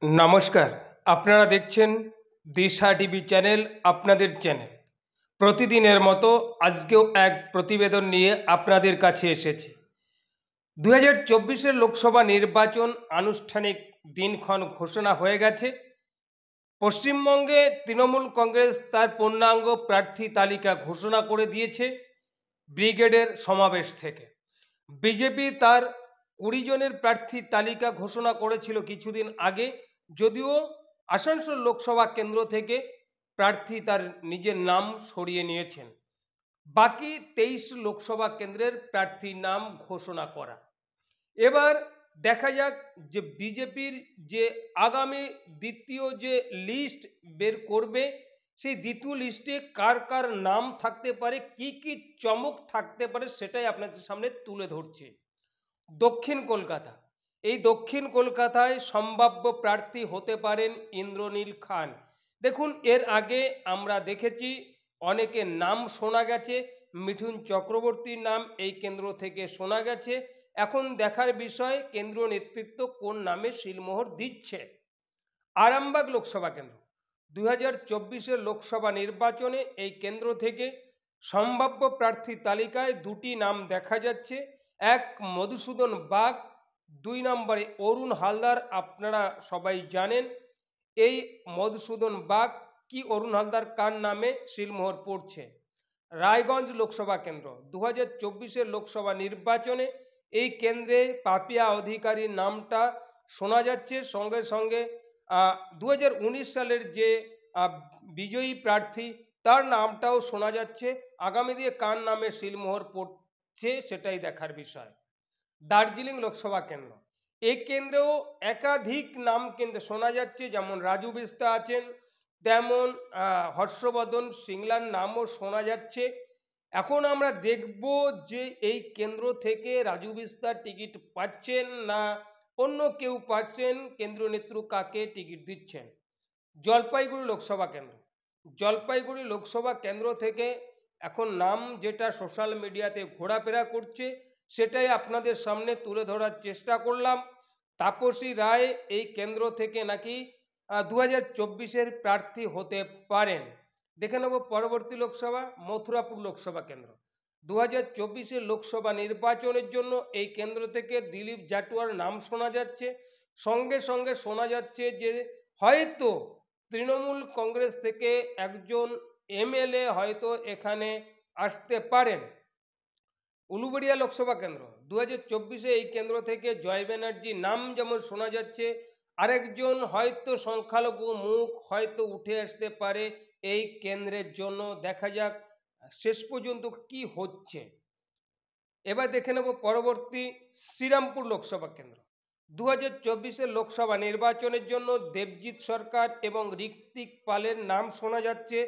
নমস্কার। আপনারা দেখছেন দিশা টিভি চ্যানেল, আপনাদের চ্যানেল। প্রতিদিনের মতো আজকেও এক প্রতিবেদন নিয়ে আপনাদের কাছে এসেছি। ২০২৪-এর লোকসভা নির্বাচন আনুষ্ঠানিক দিনক্ষণ ঘোষণা হয়ে গেছে। পশ্চিমবঙ্গে তৃণমূল কংগ্রেস তার পূর্ণাঙ্গ প্রার্থী তালিকা ঘোষণা করে দিয়েছে ব্রিগেডের সমাবেশ থেকে। বিজেপি তার ২০ জনের প্রার্থী তালিকা ঘোষণা করেছিল কিছুদিন আগে, যদিও আসানসোল লোকসভা কেন্দ্র থেকে প্রার্থী তার নিজের নাম সরিয়ে নিয়েছেন। বাকি ২৩ লোকসভা কেন্দ্রের প্রার্থীর নাম ঘোষণা করা। এবার দেখা যাক যে বিজেপির যে আগামী দ্বিতীয় যে লিস্ট বের করবে, সেই দ্বিতীয় লিস্টে কার কার নাম থাকতে পারে, কি কি চমক থাকতে পারে, সেটাই আপনাদের সামনে তুলে ধরছি। দক্ষিণ কলকাতা, এই দক্ষিণ কলকাতায় সম্ভাব্য প্রার্থী হতে পারেন ইন্দ্রনীল খান। দেখুন, এর আগে আমরা দেখেছি অনেকের নাম শোনা গেছে, মিঠুন চক্রবর্তীর নাম এই কেন্দ্র থেকে শোনা গেছে। এখন দেখার বিষয় কেন্দ্রীয় নেতৃত্ব কোন নামে শিলমোহর দিচ্ছে। আরামবাগ লোকসভা কেন্দ্র, ২০২৪-এর লোকসভা নির্বাচনে এই কেন্দ্র থেকে সম্ভাব্য প্রার্থী তালিকায় দুটি নাম দেখা যাচ্ছে। এক মধুসূদন বাগ, ২ নম্বরে অরুণ হালদার। আপনারা সবাই জানেন এই মধুসূদন বাগ কি অরুণ হালদার কার নামে শিলমোহর পড়ছে। রায়গঞ্জ লোকসভা কেন্দ্র, ২০২৪-এর লোকসভা নির্বাচনে এই কেন্দ্রে পাপিয়া অধিকারীর নামটা শোনা যাচ্ছে। সঙ্গে সঙ্গে ২০১৯ সালের যে বিজয়ী প্রার্থী তার নামটাও শোনা যাচ্ছে। আগামী দিয়ে কার নামে শিলমোহর পড়ছে সেটাই দেখার বিষয়। দার্জিলিং লোকসভা কেন্দ্র, এই কেন্দ্রেও একাধিক নাম কিন্তু শোনা যাচ্ছে, যেমন রাজু বিস্তা আছেন, তেমন হর্ষবর্ধন সিংলার নামও শোনা যাচ্ছে। এখন আমরা দেখব যে এই কেন্দ্র থেকে রাজু বিস্তার টিকিট পাচ্ছেন না অন্য কেউ পাচ্ছেন, কেন্দ্রীয় নেতৃত্ব কাকে টিকিট দিচ্ছেন। জলপাইগুড়ি লোকসভা কেন্দ্র, জলপাইগুড়ি লোকসভা কেন্দ্র থেকে এখন নাম যেটা সোশ্যাল মিডিয়াতে ঘোরাফেরা করছে সেটাই আপনাদের সামনে তুলে ধরার চেষ্টা করলাম। তাপসী রায় এই কেন্দ্র থেকে নাকি ২০২৪-এর প্রার্থী হতে পারেন। দেখে নেব পরবর্তী লোকসভা, মথুরাপুর লোকসভা কেন্দ্র। ২০২৪-এর লোকসভা নির্বাচনের জন্য এই কেন্দ্র থেকে দিলীপ জাটুয়ার নাম শোনা যাচ্ছে। সঙ্গে সঙ্গে শোনা যাচ্ছে যে হয়তো তৃণমূল কংগ্রেস থেকে একজন এমএলএ হয়তো এখানে আসতে পারেন। উলুবেড়িয়া লোকসভা কেন্দ্র, ২০২৪-এ এই কেন্দ্র থেকে জয় ব্যানার্জি নাম যেমন শোনা যাচ্ছে, আরেকজন হয়তো সংখ্যালঘু মুখ হয়তো উঠে আসতে পারে এই কেন্দ্রের জন্য। দেখা যাক শেষ পর্যন্ত কি হচ্ছে। এবার দেখে নেব পরবর্তী শ্রীরামপুর লোকসভা কেন্দ্র। ২০২৪-এর লোকসভা নির্বাচনের জন্য দেবজিৎ সরকার এবং ঋত্বিক পালের নাম শোনা যাচ্ছে।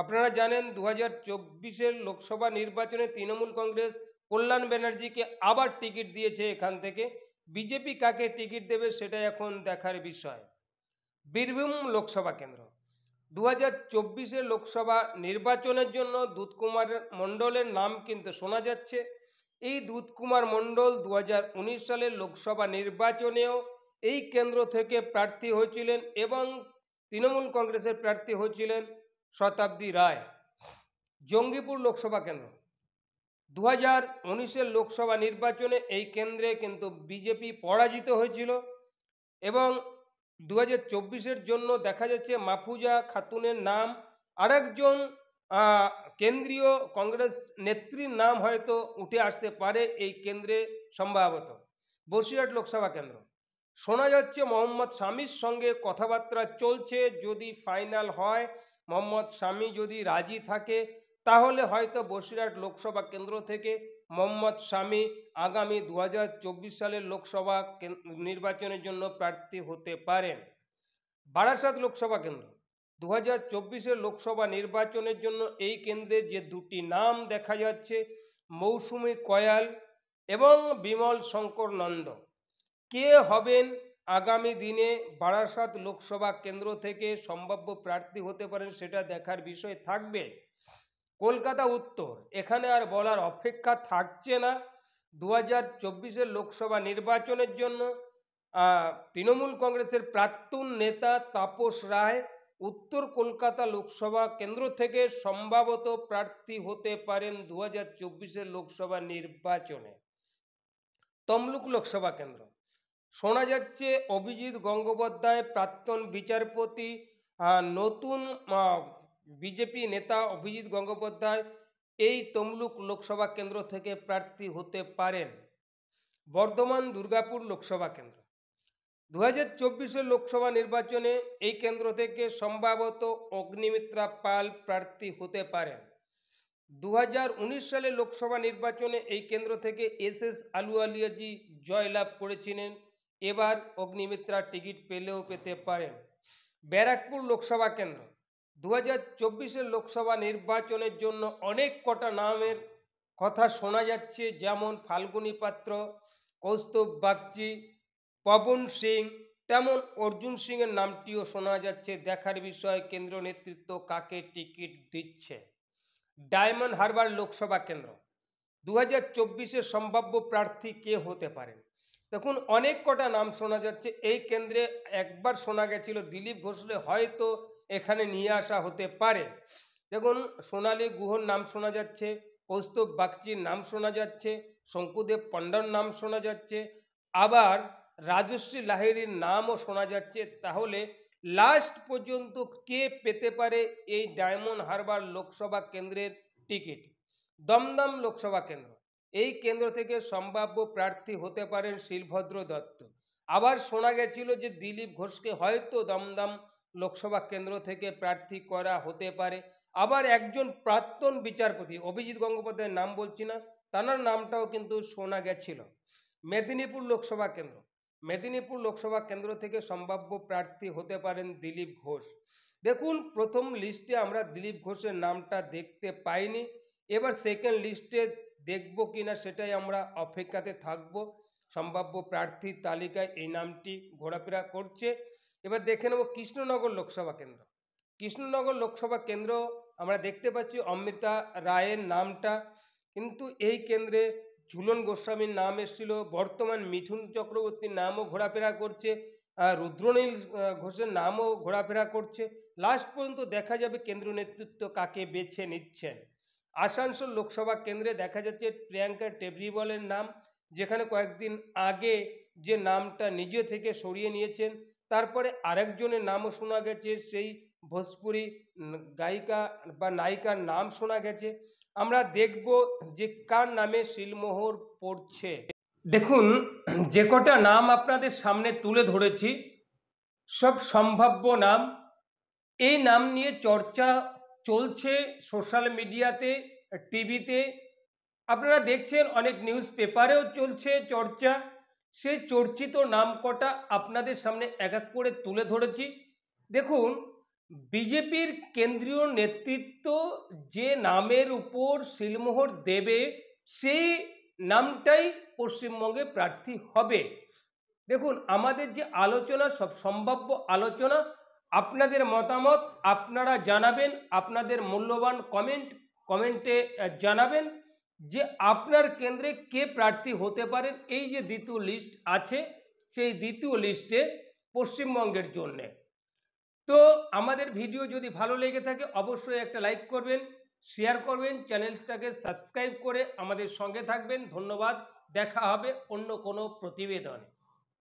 আপনারা জানেন ২০২৪-এর লোকসভা নির্বাচনে তৃণমূল কংগ্রেস কল্যাণ ব্যানার্জিকে আবার টিকিট দিয়েছে এখান থেকে। বিজেপি কাকে টিকিট দেবে সেটাই এখন দেখার বিষয়। বীরভূম লোকসভা কেন্দ্র, ২০২৪-এর লোকসভা নির্বাচনের জন্য দুধকুমার মণ্ডলের নাম কিন্তু শোনা যাচ্ছে। এই দুধকুমার মণ্ডল ২০১৯ সালের লোকসভা নির্বাচনেও এই কেন্দ্র থেকে প্রার্থী হয়েছিলেন এবং তৃণমূল কংগ্রেসের প্রার্থী হয়েছিলেন শতাব্দী রায়। জঙ্গিপুর লোকসভা কেন্দ্র, ২০১৯-এর লোকসভা নির্বাচনে এই কেন্দ্রে কিন্তু বিজেপি পরাজিত হয়েছিল এবং ২০২৪-এর জন্য দেখা যাচ্ছে মাফুজা খাতুনের নাম, আরেকজন কেন্দ্রীয় কংগ্রেস নেত্রীর নাম হয়তো উঠে আসতে পারে এই কেন্দ্রে সম্ভবত। বসিরহাট লোকসভা কেন্দ্র, শোনা যাচ্ছে মোহাম্মদ শামির সঙ্গে কথাবার্তা চলছে। যদি ফাইনাল হয়, মোহাম্মদ শামি যদি রাজি থাকে, তাহলে হয়তো বসিরহাট লোকসভা কেন্দ্র থেকে মোহাম্মদ শামি আগামী ২০২৪ সালের লোকসভা নির্বাচনের জন্য প্রার্থী হতে পারেন। বারাসাত লোকসভা কেন্দ্র, ২০২৪-এর লোকসভা নির্বাচনের জন্য এই কেন্দ্রে যে দুটি নাম দেখা যাচ্ছে, মৌসুমী কয়াল এবং বিমল শঙ্কর নন্দ। কে হবেন আগামী দিনে বারাসাত লোকসভা কেন্দ্র থেকে সম্ভাব্য প্রার্থী হতে পারেন সেটা দেখার বিষয় থাকবে। কলকাতা উত্তর, এখানে আর বলার অপেক্ষা থাকছে না। ২০২৪-এর লোকসভা নির্বাচনের জন্য তৃণমূল কংগ্রেসের প্রাক্তন নেতা তাপস রায় উত্তর কলকাতা লোকসভা কেন্দ্র থেকে সম্ভবত প্রার্থী হতে পারেন 2024 লোকসভা নির্বাচনে। তমলুক লোকসভা কেন্দ্র শোনা যাচ্ছে অভিজিৎ গঙ্গোপাধ্যায় প্রাক্তন বিচারপতি, নতুন বিজেপি নেতা অভিজিৎ গঙ্গোপাধ্যায় এই তমলুক লোকসভা কেন্দ্র থেকে প্রার্থী হতে পারেন। বর্ধমান দুর্গাপুর লোকসভা কেন্দ্র 2024 লোকসভা নির্বাচনে এই কেন্দ্র থেকে সম্ভবত অগ্নিমিত্রা পাল প্রার্থী হতে পারেন। 2019 সালে লোকসভা নির্বাচনে এই কেন্দ্র থেকে এস আলুওয়ালিয়াজি জয়লাভ করেছিলেন। এবার অগ্নিমিত্রা টিকিট পেলেও পেতে পারেন। ব্যারাকপুর লোকসভা কেন্দ্র 2024 লোকসভা নির্বাচনের জন্য অনেক কটা নামের কথা শোনা যাচ্ছে, যেমন ফাল্গুনী পাত্র, কৌস্তব বাগচি, পবন সিং, তেমন অর্জুন সিং এর নামটিও শোনা যাচ্ছে। দেখার বিষয় কেন্দ্রীয় নেতৃত্ব কাকে টিকিট দিচ্ছে। ডায়মন্ড হারবার লোকসভা কেন্দ্র 2024 সম্ভাব্য প্রার্থী কে হতে পারেন? দেখুন, অনেক কটা নাম শোনা যাচ্ছে। এই কেন্দ্রে একবার শোনা গেছিল দিলীপ ঘোষকে হয়তো এখানে নিয়ে আসা হতে পারে। দেখুন, সোনালী গুহর নাম শোনা যাচ্ছে, কৌস্তব বাগচির নাম শোনা যাচ্ছে, শঙ্কুদেব পণ্ডার নাম শোনা যাচ্ছে, আবার রাজশ্রী লাহিড়ির নামও শোনা যাচ্ছে। তাহলে লাস্ট পর্যন্ত কে পেতে পারে এই ডায়মন্ড হারবার লোকসভা কেন্দ্রের টিকিট? দমদম লোকসভা কেন্দ্র এই কেন্দ্র থেকে সম্ভাব্য প্রার্থী হতে পারেন শিলভদ্র দত্ত। আবার শোনা গেছিল যে দিলীপ ঘোষকে হয়তো দমদম লোকসভা কেন্দ্র থেকে প্রার্থী করা হতে পারে। আবার একজন প্রাক্তন বিচারপতি, অভিজিৎ গঙ্গোপাধ্যায়ের নাম বলছি না, তার নামটাও কিন্তু শোনা গেছিল। মেদিনীপুর লোকসভা কেন্দ্র মেদিনীপুর লোকসভা কেন্দ্র থেকে সম্ভাব্য প্রার্থী হতে পারেন দিলীপ ঘোষ। দেখুন, প্রথম লিস্টে আমরা দিলীপ ঘোষের নামটা দেখতে পাইনি। এবার সেকেন্ড লিস্টে দেখব কিনা সেটাই আমরা অপেক্ষাতে থাকব। সম্ভাব্য প্রার্থীর তালিকায় এই নামটি ঘোরাফেরা করছে। এবার দেখে নেব কৃষ্ণনগর লোকসভা কেন্দ্র। কৃষ্ণনগর লোকসভা কেন্দ্র আমরা দেখতে পাচ্ছি অমৃতা রায়ের নামটা, কিন্তু এই কেন্দ্রে ঝুলন গোস্বামীর নাম এসেছিল। বর্তমান মিঠুন চক্রবর্তীর নামও ঘোরাফেরা করছে, রুদ্রনীল ঘোষের নামও ঘোরাফেরা করছে। লাস্ট পর্যন্ত দেখা যাবে কেন্দ্রীয় নেতৃত্ব কাকে বেছে নিচ্ছেন। আসানসোল লোকসভা কেন্দ্রে দেখা যাচ্ছে প্রিয়াঙ্কা টেবরিওয়ালের নাম, যেখানে কয়েকদিন আগে যে নামটা নিজে থেকে সরিয়ে নিয়েছেন। তারপরে আরেকজনের নামও শোনা গেছে, সেই ভোজপুরি গায়িকা বা নায়িকার নাম শোনা গেছে। আমরা দেখব যে কার নামে শিলমোহর পড়ছে। দেখুন, যে কটা নাম আপনাদের সামনে তুলে ধরেছি সব সম্ভাব্য নাম। এই নাম নিয়ে চর্চা চলছে সোশ্যাল মিডিয়াতে, টিভিতে, আপনারা দেখছেন, অনেক নিউজ পেপারেও চলছে চর্চা। সেই চর্চিত নাম কটা আপনাদের সামনে এক এক করে তুলে ধরেছি। দেখুন, বিজেপির কেন্দ্রীয় নেতৃত্ব যে নামের উপর সিলমোহর দেবে সেই নামটাই পশ্চিমবঙ্গে প্রার্থী হবে। দেখুন, আমাদের যে আলোচনা সব সম্ভাব্য আলোচনা, আপনাদের মতামত আপনারা জানাবেন, আপনাদের মূল্যবান কমেন্টে জানাবেন যে আপনার কেন্দ্রে কে প্রার্থী হতে পারেন। এই যে দ্বিতীয় লিস্ট আছে, সেই দ্বিতীয় লিস্টে পশ্চিমবঙ্গের জন্যে। তো আমাদের ভিডিও যদি ভালো লেগে থাকে অবশ্যই একটা লাইক করবেন, শেয়ার করবেন, চ্যানেলটাকে সাবস্ক্রাইব করে আমাদের সঙ্গে থাকবেন। ধন্যবাদ। দেখা হবে অন্য কোনো প্রতিবেদনে।